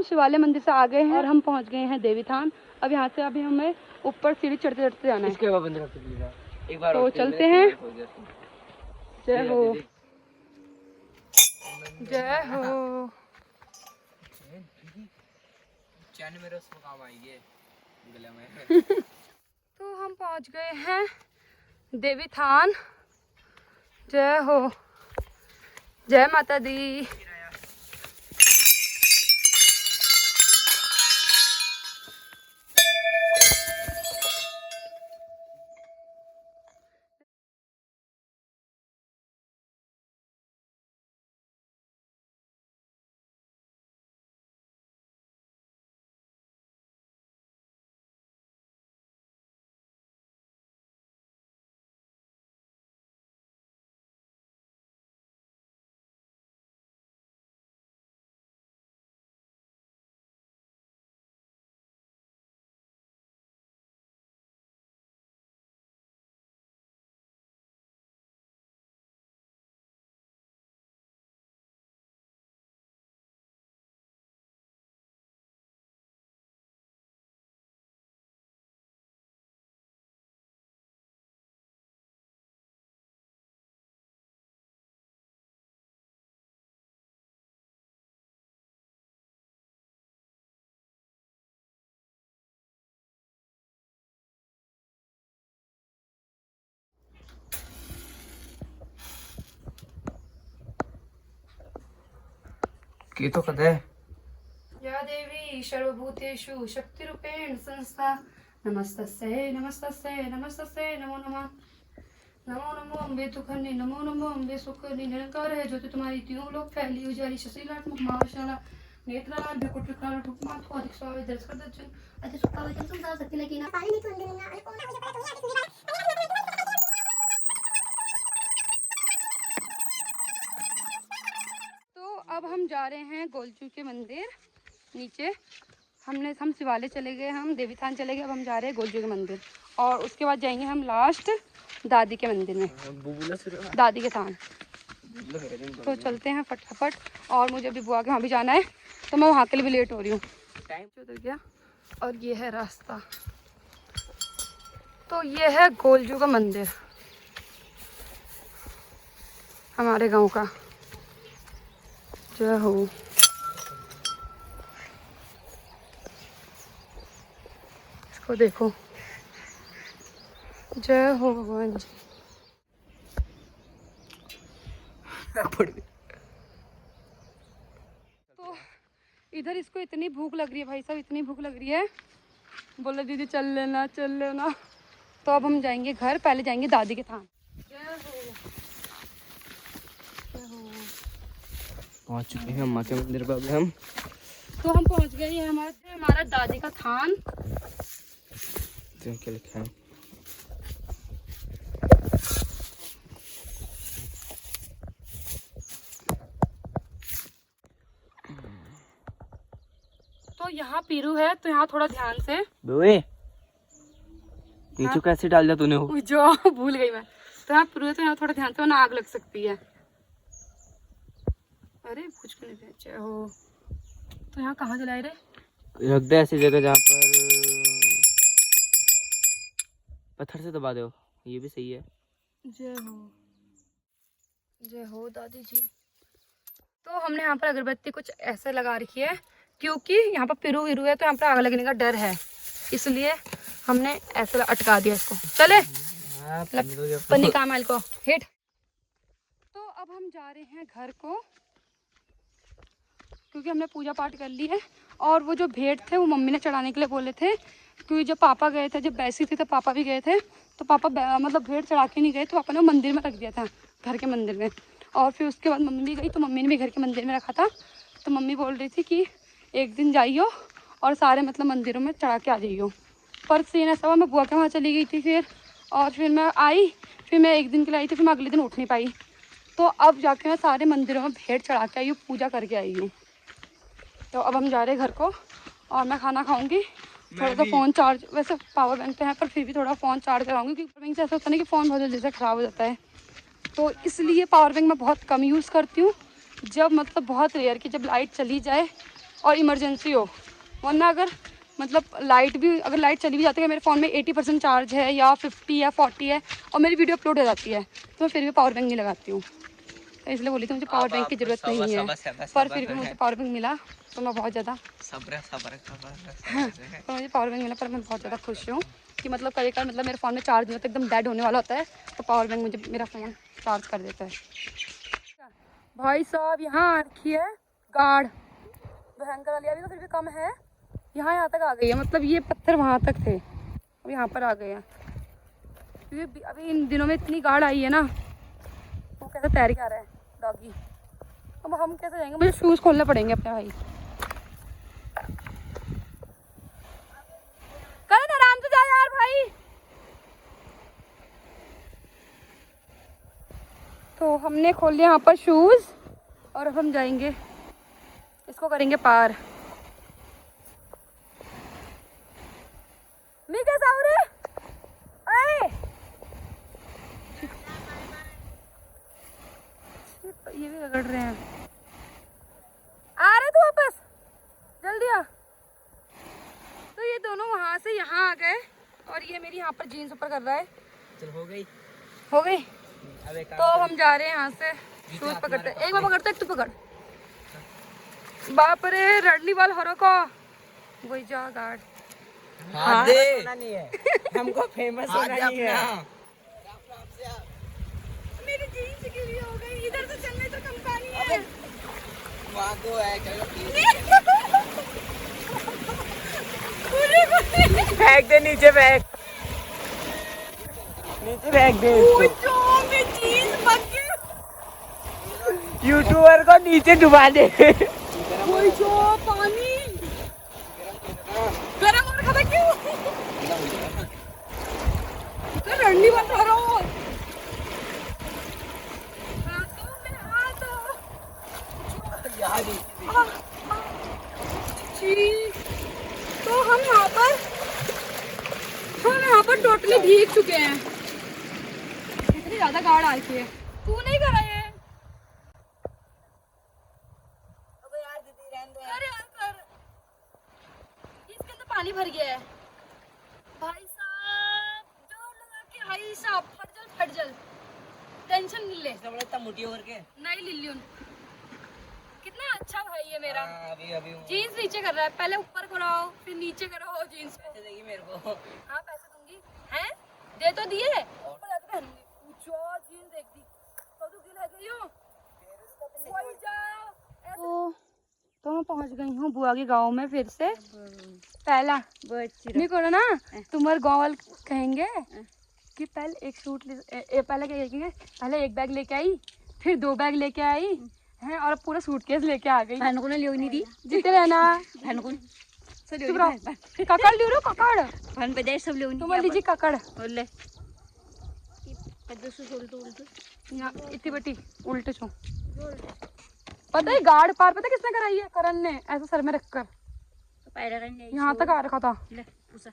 शिवालय मंदिर से आ गए हैं और हम पहुंच गए हैं देवी थान। अब यहाँ से अभी हमें ऊपर सीढ़ी चढ़ते चढ़ते जाना है। तो चलते हैं। जय हो, जय हो। तो हम पहुंच गए हैं देवी थान। जय हो, जय माता दी। की तो कद है या देवी सर्वभूतेषु शक्तिरूपेण संस्था। नमस्तस्यै नमस्तस्यै नमस्तस्यै नमो नमः। नमो नमो अम्बे तुखन्नी, नमो नमो अम्बे सुखन्नी। निरंकार है ज्योति तुम्हारी, तीनों लोग फैली उजारी। शशिलात्मक महाशाला नेत्राल बिकुट विकराल रूपमात को अधिक स्वामी दर्श कर दर्शन अति सुखावे जन संसार शक्ति लगी ना पाली नीति मंदिर ना अल्पना मुझे पता तुम्हें तो अब हम जा रहे हैं गोलचू के मंदिर नीचे। हम शिवालय चले गए, हम देवी थान चले गए। अब हम जा रहे हैं गोलचू के मंदिर और उसके बाद जाएंगे हम लास्ट दादी के मंदिर में, दादी के थान। तो चलते हैं फटाफट। और मुझे अभी बुआ के वहाँ भी जाना है तो मैं वहाँ के लिए भी लेट हो रही हूँ। टाइम उधर गया और ये है रास्ता। तो ये है गोलजू का मंदिर हमारे गांव का। जय हो, इसको देखो। जय हो भगवान जी। तो इधर इसको इतनी भूख लग रही है भाई साहब, इतनी भूख लग रही है। बोले दीदी चल लेना चल लेना। तो अब हम जाएंगे घर, पहले जाएंगे दादी के थान। जय हो, जय हो। पहुंच चुके हैं अम्मा के मंदिर पर हम। तो हम पहुंच गए हैं हमारा दादी का थान। क्या लिखा है? तो यहाँ पीरू है, तो यहाँ थोड़ा ध्यान से। बुए नीचे कैसे डाल दिया तूने वो? जो भूल गई मैं। तो यहाँ पीरू है, तो यहाँ थोड़ा ध्यान से वरना आग लग सकती है। अरे कुछ के नहीं बेचे हो। तो यहाँ कहाँ जलाए रे? रख दे ऐसी जगह जहाँ पर पत्थर से दबा दो, ये भी सही है। जय हो, जय हो दादी जी। तो हमने यहाँ पर अगरबत्ती कुछ ऐसे लगा रखी है क्योंकि यहाँ पर पिरू विरू है, तो यहाँ पर आग लगने का डर है, इसलिए हमने ऐसे अटका दिया इसको। चले पन्नी काम है को हिट। तो अब हम जा रहे हैं घर को क्योंकि हमने पूजा पाठ कर ली है। और वो जो भेंट थे वो मम्मी ने चढ़ाने के लिए बोले थे, क्योंकि जब पापा गए थे, जब बैसी थी तो पापा भी गए थे, तो पापा मतलब भेंट चढ़ा के नहीं गए, तो पापा ने मंदिर में रख दिया था, घर के मंदिर में। और फिर उसके बाद मम्मी भी गई तो मम्मी ने भी घर के मंदिर में रखा था। तो मम्मी बोल रही थी कि एक दिन जाइयो और सारे मतलब मंदिरों में चढ़ा के आ जाइयो। पर सीन ऐसा हुआ, मैं बुआ के वहाँ चली गई थी फिर, और फिर मैं आई, फिर मैं एक दिन के लिए आई थी, फिर मैं अगले दिन उठ नहीं पाई। तो अब जाके मैं सारे मंदिरों में भेंट चढ़ा के आई हूँ, पूजा करके आई हूँ। तो अब हम जा रहे हैं घर को और मैं खाना खाऊंगी। थोड़ा सा फ़ोन चार्ज, वैसे पावर बैंक पे है पर फिर भी थोड़ा फ़ोन चार्ज कराऊंगी, क्योंकि पावर बैंक से ऐसा होता है कि फ़ोन बहुत जल्दी से ख़राब हो जाता है। तो इसलिए पावर बैंक मैं बहुत कम यूज़ करती हूँ। जब मतलब बहुत रेयर कि जब लाइट चली जाए और इमरजेंसी हो, वरना अगर मतलब लाइट भी, अगर लाइट चली भी जाती है, मेरे फ़ोन में 80% चार्ज है या 50 या 40 है और मेरी वीडियो अपलोड हो जाती है, तो मैं फिर भी पावर बैंक नहीं लगाती हूँ। तो इसलिए बोली थी मुझे पावर बैंक की ज़रूरत नहीं है, पर फिर भी मुझे पावर बैंक मिला तो मैं बहुत ज़्यादा तो मुझे पावर बैंक मिला, पर मैं बहुत ज़्यादा खुश हूँ कि मतलब कभी कभी मतलब मेरे फ़ोन में चार्ज नहीं होता, एकदम डेड होने वाला होता है, तो पावर बैंक मुझे मेरा फ़ोन चार्ज कर देता है। भाई साहब यहाँ आ रखी है गार्ड, भयंकर वाली, अभी तो फिर भी कम है, यहाँ तक आ गई है, मतलब ये पत्थर वहाँ तक थे, अब यहाँ पर आ गए हैं, क्योंकि अभी इन दिनों में इतनी गार्ड आई है ना, वो कैसे तैर के आ रहा है डॉगी। अब हम कैसे जाएंगे, मुझे शूज़ खोलने पड़ेंगे अपने भाई। करण आराम से जा यार भाई। तो हमने खोल लिया यहाँ पर शूज़ और अब हम जाएंगे, इसको करेंगे पार। मैं कैसा हो रे? अरे ये भी रगड़ रहे हैं, आ रहे तू वापस, जल्दी आ। तो ये दोनों वहाँ से यहाँ आ गए और ये मेरी यहाँ पर जीन्स ऊपर कर रहा है। चल हो गई अब एक तो हम जा रहे हैं यहाँ से, शूज पकड़ते हैं, एक बार पकड़ते एक तू पकड़। बाप रे रडली वाल हरो को वही जा गार्ड। हाथ दे नहीं है हमको फेमस होना नहीं है। मेरी जीन्स गिली हो गई, इधर से चलने तो कम पानी है। वहाँ तो है फेंक दे नीचे, फेंक नीचे, फेंक दे यूट्यूबर को नीचे डुबा दे। वही जो पानी गरम और खबर क्यों तो रडली वाल हरो तो हम यहाँ पर टोटली भीग चुके हैं, इतनी ज्यादा गाढ़ आ रही है। तू नहीं करा ये? अरे यार कर, इसके अंदर पानी भर गया है भाई साहब, जोर लगा के भाई साहब, फट जल टेंशन नहीं ले, मोटी करके नहीं लिल्ली। कितना अच्छा भाई है मेरा। अभी जीन्स नीचे कर रहा है, पहले ऊपर कराओ फिर नीचे करो जीन्स को। देगी मेरे को। हाँ पैसे दूंगी, हैं दे तो दिए, ऊपर जाके पहनूंगी। पूछो जीन्स देख दी तो तू गिल है गई हो, वही जाओ। तो मैं पहुंच गई हूँ बुआ के गांव में फिर से। पहला नहीं करो ना, तुम्हारे गाँव वाले कहेंगे कि पहले एक सूट पहले क्या कहेंगे, पहले एक बैग लेके आई, फिर 2 बैग लेके आई हैं, और पूरा सूटकेस लेके आ गई। को ले नहीं दी जीते रहना ककड़ लियो रो ककड़ फन पे दे सब ले तुम लीजिए ककड़ ले पद से उल्टो यहाँ इतनी बटी उल्टे छो। पता है गार्ड पार पता किसने कराई है? करण ने, ऐसा सर में रखकर यहाँ तक आ रखा था। ले पूछा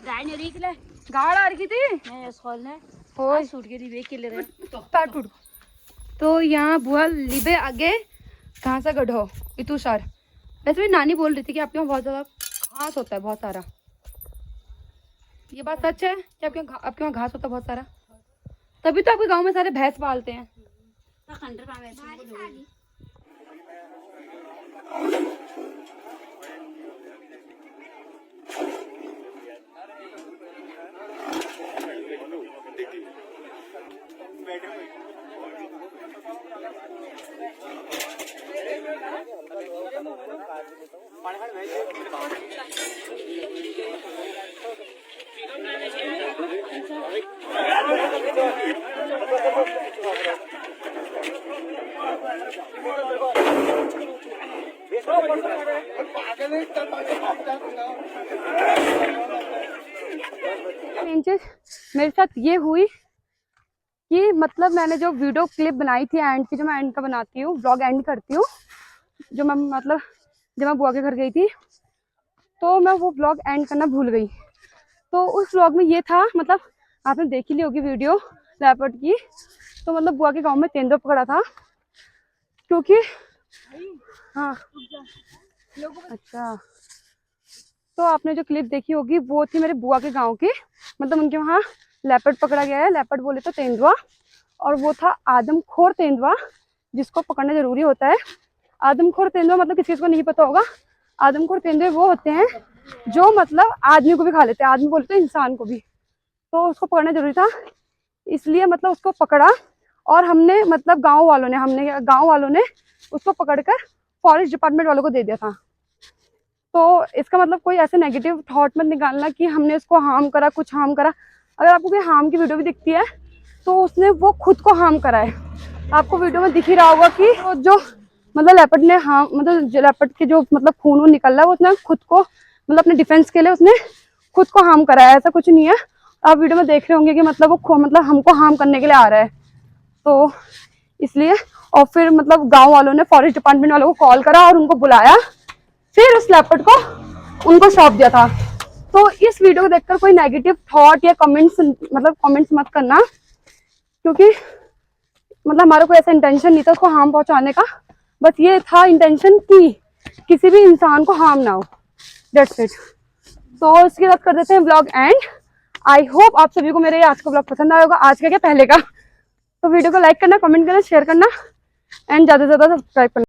गाय ने रीक ले गार्ड आ रखी थी मैं स्कूल ने होय सूट के लिए के ले रहे पैर टूट। तो यहाँ बुआ लिबे आगे कहाँ से गढ़ो इतू सर। वैसे भी नानी बोल रही थी कि आपके वहाँ बहुत ज़्यादा घास होता है, बहुत सारा। ये बात सच है कि आपके वहाँ घास होता है बहुत सारा? तभी तो आपके गांव में सारे भैंस पालते हैं। मेरे साथ ये हुई कि मतलब मैंने जो वीडियो क्लिप बनाई थी एंड की, जो मैं एंड का बनाती हूँ, ब्लॉग एंड करती हूँ, जो मैं मतलब जब मैं बुआ के घर गई थी तो मैं वो ब्लॉग एंड करना भूल गई। तो उस ब्लॉग में ये था, मतलब आपने देख ही ली होगी वीडियो लेपर्ड की। तो मतलब बुआ के गांव में तेंदुआ पकड़ा था, क्योंकि हाँ अच्छा, तो आपने जो क्लिप देखी होगी वो थी मेरे बुआ के गांव की। मतलब उनके वहाँ लेपर्ड पकड़ा गया है, लेपर्ड बोले तो तेंदुआ, और वो था आदमखोर तेंदुआ, जिसको पकड़ना जरूरी होता है। आदमखोर तेंदुआ मतलब किसी को नहीं पता होगा, आदमखोर तेंदुए वो होते हैं जो मतलब आदमी को भी खा लेते हैं, आदमी बोलते हैं इंसान को भी। तो उसको पकड़ना जरूरी था, इसलिए मतलब उसको पकड़ा, और हमने मतलब गाँव वालों ने उसको पकड़कर फॉरेस्ट डिपार्टमेंट वालों को दे दिया था। तो इसका मतलब कोई ऐसे नेगेटिव थॉट मत निकालना कि हमने इसको हार्म करा, कुछ हार्म करा। अगर आपको कोई हार्म की वीडियो भी दिखती है तो उसने वो खुद को हार्म करा है। आपको वीडियो में दिख ही रहा होगा कि वो जो मतलब लेपर्ड ने लेपर्ड के जो मतलब खून निकल रहा है वो उसने खुद को मतलब अपने डिफेंस के लिए उसने खुद को हार्म करा है, ऐसा कुछ नहीं है। आप वीडियो में देख रहे होंगे कि मतलब वो मतलब हमको हार्म करने के लिए आ रहा है, तो इसलिए। और फिर मतलब गाँव वालों ने फॉरेस्ट डिपार्टमेंट वालों को कॉल करा और उनको बुलाया, फिर उस लेपर्ड को उनको सौंप दिया था। तो इस वीडियो को देखकर कोई नेगेटिव थॉट या कमेंट्स मत करना, क्योंकि मतलब हमारा कोई ऐसा इंटेंशन नहीं था उसको हार्म पहुंचाने का। बस ये था इंटेंशन कि किसी भी इंसान को हार्म ना हो, दैट्स इट। तो इसके बाद कर देते हैं ब्लॉग एंड। आई होप आप सभी को मेरे आज का ब्लॉग पसंद आया होगा, आज का क्या पहले का। तो वीडियो को लाइक करना, कमेंट करना, शेयर करना एंड ज़्यादा से ज़्यादा सब्सक्राइब करना।